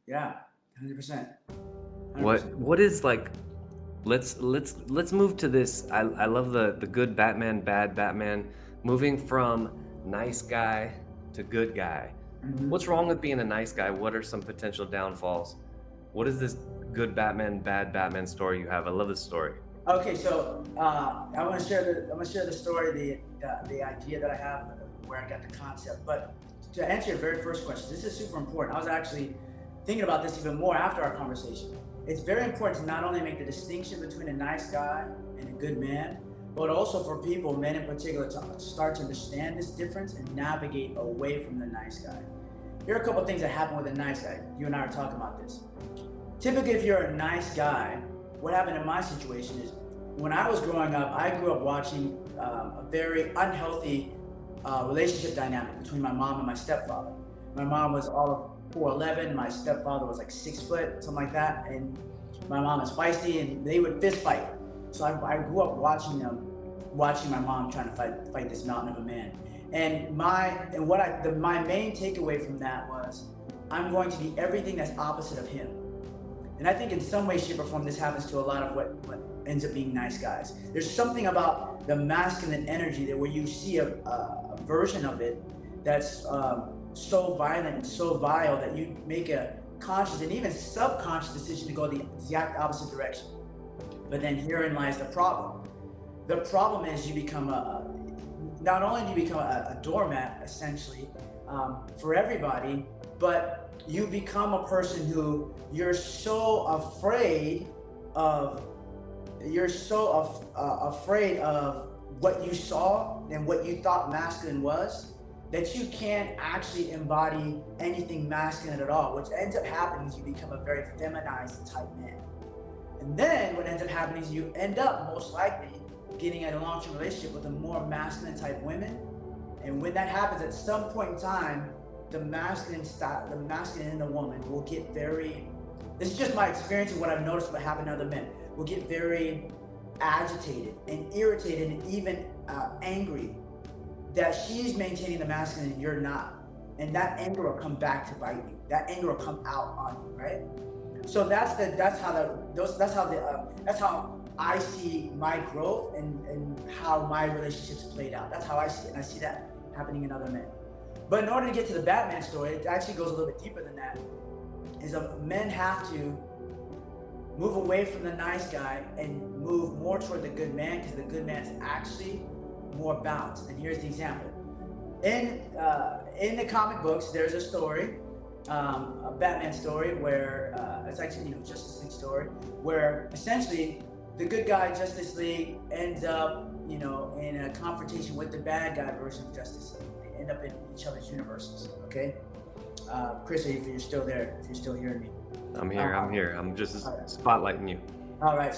Yeah, 100%. What 100%. what is like let's move to this. I love the good Batman, bad Batman, moving from nice guy to good guy. What's Hmm. wrong with being a nice guy? What are some potential downfalls? What is this good Batman, bad Batman story you have? I love this story. Okay, so I want to share the I'm gonna share the story, the idea that I have, where I got the concept. But to answer your very first question, this is super important. I was actually thinking about this even more after our conversation. It's very important to not only make the distinction between a nice guy and a good man, but also for people, men in particular, to start to understand this difference and navigate away from the nice guy. Here are a couple of things that happen with a nice guy. You and I are talking about this. Typically, if you're a nice guy, what happened in my situation is when I was growing up, I grew up watching a very unhealthy relationship dynamic between my mom and my stepfather. My mom was all of 4'11", my stepfather was like 6 foot, something like that, and my mom is feisty, and they would fist fight. So I grew up watching them, watching my mom trying to fight this mountain of a man. And my main takeaway from that was I'm going to be everything that's opposite of him. And I think in some way, shape, or form, this happens to a lot of what ends up being nice guys. There's something about the masculine energy that where you see a version of it that's so violent and so vile that you make a conscious and even subconscious decision to go the exact opposite direction. But then herein lies the problem. The problem is you become not only do you become a doormat essentially for everybody, but you become a person who of you're so afraid of what you saw and what you thought masculine was that you can't actually embody anything masculine at all. Which ends up happening is you become a very feminized type man. And then what ends up happening is you end up most likely getting in a long-term relationship with a more masculine type women. And when that happens, at some point in time, the masculine in the woman will get very. This is just my experience and what I've noticed what happened to other men. Will get very agitated and irritated and even angry that she's maintaining the masculine and you're not, and that anger will come back to bite you. That anger will come out on you, right? So that's how I see my growth and how my relationships played out. That's how I see it, and I see that happening in other men. But in order to get to the Batman story, it actually goes a little bit deeper than that. Is men have to move away from the nice guy and move more toward the good man because the good man is actually more balanced. And here's the example: in the comic books, there's a story, a Batman story where it's actually Justice League story where essentially the good guy Justice League ends up in a confrontation with the bad guy version of Justice League. They end up in each other's universes. Okay, Chris, if you're still there, if you're still hearing me. I'm here. I'm Um, here. I'm just all right. spotlighting you. All right,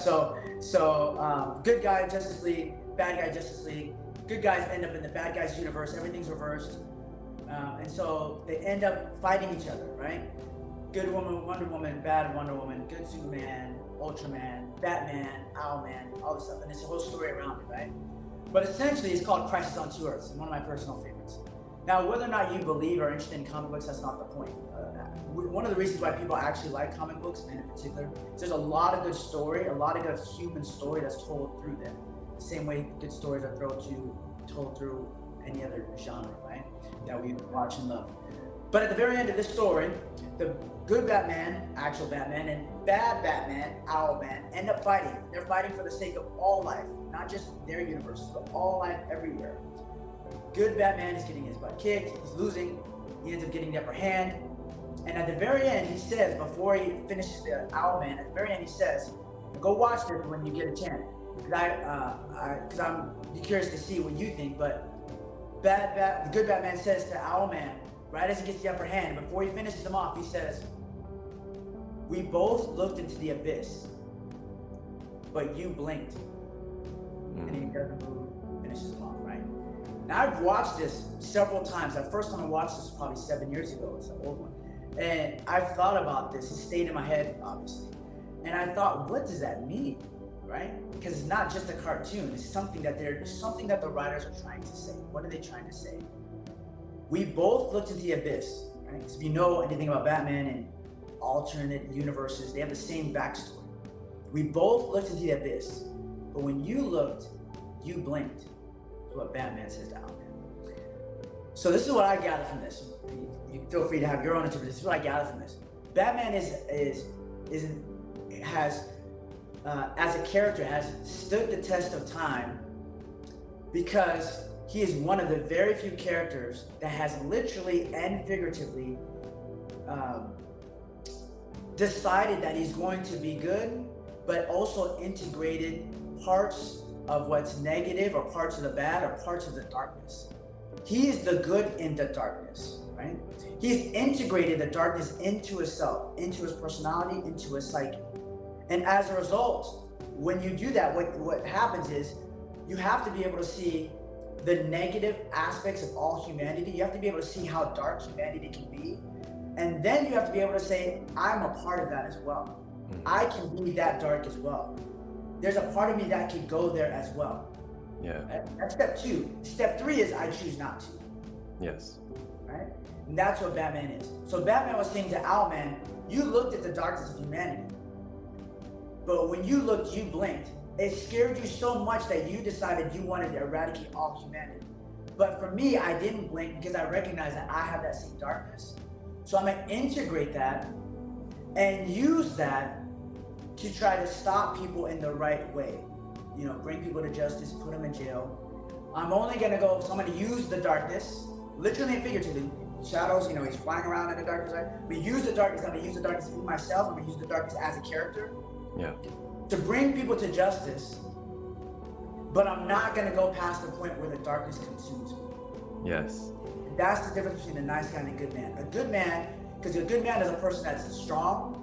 good guy Justice League, bad guy Justice League. Good guys end up in the bad guys universe. Everything's reversed, and so they end up fighting each other, right? Good woman, Wonder Woman, bad Wonder Woman, good Superman, Ultraman, Batman, Owlman, all this stuff, and it's a whole story around it, right? But essentially, it's called Crisis on Two Earths. It's one of my personal favorites. Now, whether or not you believe or are interested in comic books, that's not the point. One of the reasons why people actually like comic books, and in particular, is there's a lot of good story, a lot of good human story that's told through them. The same way good stories are told through any other genre, right? That we watch and love. But at the very end of this story, the good Batman, actual Batman, and bad Batman, Owlman, end up fighting. They're fighting for the sake of all life, not just their universes, but all life everywhere. Good Batman is getting his butt kicked, he's losing, he ends up getting the upper hand. And at the very end, he says, before he finishes the Owlman, at the very end, he says, go watch this when you get a chance. Because I'm curious to see what you think, but the good Batman says to Owlman, right as he gets the upper hand, before he finishes him off, he says, we both looked into the abyss, but you blinked. And he doesn't move, finishes him off, right? Now I've watched this several times. The first time I watched this was probably 7 years ago. It's an old one. And I've thought about this. It stayed in my head, obviously. And I thought, what does that mean, right? Because it's not just a cartoon. It's something that the writers are trying to say. What are they trying to say? We both looked into the abyss, right? So if you know anything about Batman and alternate universes. They have the same backstory. We both looked into the abyss, but when you looked, you blinked. Is what Batman says to Owlman. So this is what I gather from this. You feel free to have your own interpretation. This is what I gather from this. Batman has as a character has stood the test of time because he is one of the very few characters that has literally and figuratively decided that he's going to be good, but also integrated parts of what's negative or parts of the bad or parts of the darkness. He is the good in the darkness, right? He's integrated the darkness into himself, into his personality, into his psyche. And as a result, when you do that, what happens is you have to be able to see the negative aspects of all humanity. You have to be able to see how dark humanity can be. And then you have to be able to say, I'm a part of that as well. I can be that dark as well. There's a part of me that can go there as well. Yeah. That's step 2. Step 3 is I choose not to. Yes. Right? And that's what Batman is. So Batman was saying to Owlman, you looked at the darkness of humanity. But when you looked, you blinked. It scared you so much that you decided you wanted to eradicate all humanity. But for me, I didn't blink because I recognized that I have that same darkness. So I'm gonna integrate that and use that to try to stop people in the right way. You know, bring people to justice, put them in jail. I'm only gonna go, so I'm gonna use the darkness, literally and figuratively. Shadows, you know, he's flying around in the darkness, right? But use the darkness, I'm gonna use the darkness in myself, I'm gonna use the darkness as a character. Yeah. To bring people to justice, but I'm not gonna go past the point where the darkness consumes me. Yes. That's the difference between a nice guy and a good man. A good man, because a good man is a person that's strong.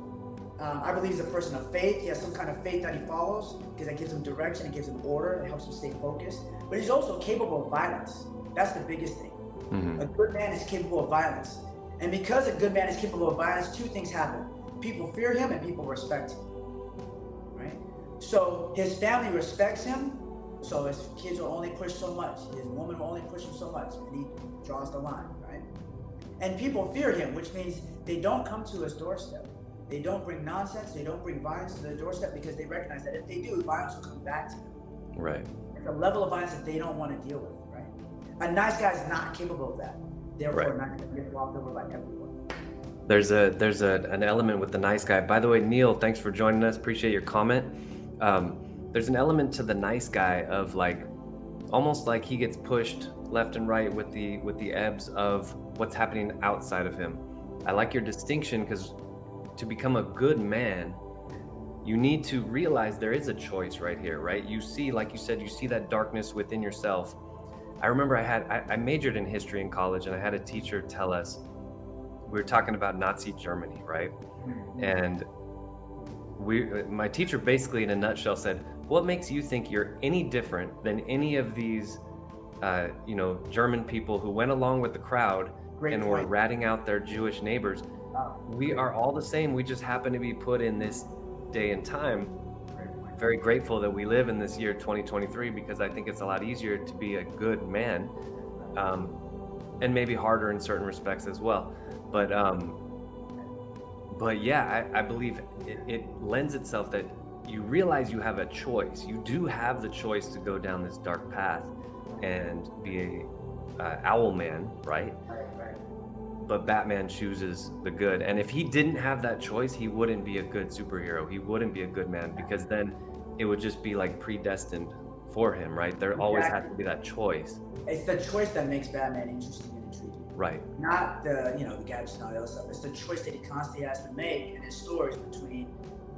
I believe he's a person of faith. He has some kind of faith that he follows because that gives him direction, it gives him order, it helps him stay focused. But he's also capable of violence. That's the biggest thing. Mm-hmm. A good man is capable of violence. And because a good man is capable of violence, 2 things happen. People fear him and people respect him. Right? So his family respects him. So his kids will only push so much. His woman will only push him so much. And he draws the line, right? And people fear him, which means they don't come to his doorstep. They don't bring nonsense. They don't bring violence to their doorstep because they recognize that if they do, violence will come back to them. Right. It's a level of violence that they don't want to deal with, right? A nice guy is not capable of that. Therefore, right. Not going to get walked over by everyone. There's an element with the nice guy. By the way, Neil, thanks for joining us. Appreciate your comment. There's an element to the nice guy of like, almost like he gets pushed left and right with the ebbs of what's happening outside of him. I like your distinction because to become a good man, you need to realize there is a choice right here, right? You see, like you said, you see that darkness within yourself. I remember I majored in history in college, and I had a teacher tell us, we were talking about Nazi Germany, right? And my teacher basically in a nutshell said, what makes you think you're any different than any of these German people who went along with the crowd were ratting out their Jewish neighbors? We are all the same. We just happen to be put in this day and time. Very grateful that we live in this year 2023 because I think it's a lot easier to be a good man, and maybe harder in certain respects as well. But yeah, I believe it lends itself that you realize you have a choice. You do have the choice to go down this dark path and be a owl man, right? But Batman chooses the good. And if he didn't have that choice, he wouldn't be a good superhero. He wouldn't be a good man because then it would just be like predestined for him, right? There always has to be that choice. It's the choice that makes Batman interesting and intriguing. Right. Not the gadgets and all the other stuff. It's the choice that he constantly has to make in his stories between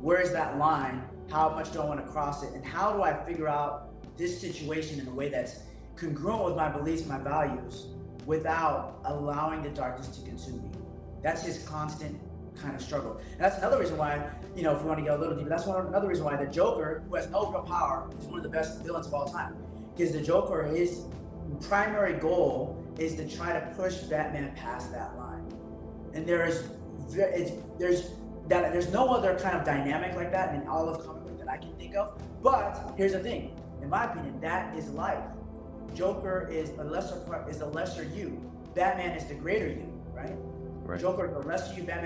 where's that line, how much do I want to cross it, and how do I figure out this situation in a way that's congruent with my beliefs, my values, without allowing the darkness to consume me. That's his constant kind of struggle. And that's another reason why, if we want to get a little deeper, that's another reason why the Joker, who has no real power, is one of the best villains of all time. Because the Joker, his primary goal is to try to push Batman past that line. And there's no other kind of dynamic like that in all of comic book that I can think of. But here's the thing, in my opinion, that is life. Joker is the lesser you. Batman is the greater you, right? Joker is the lesser you. Batman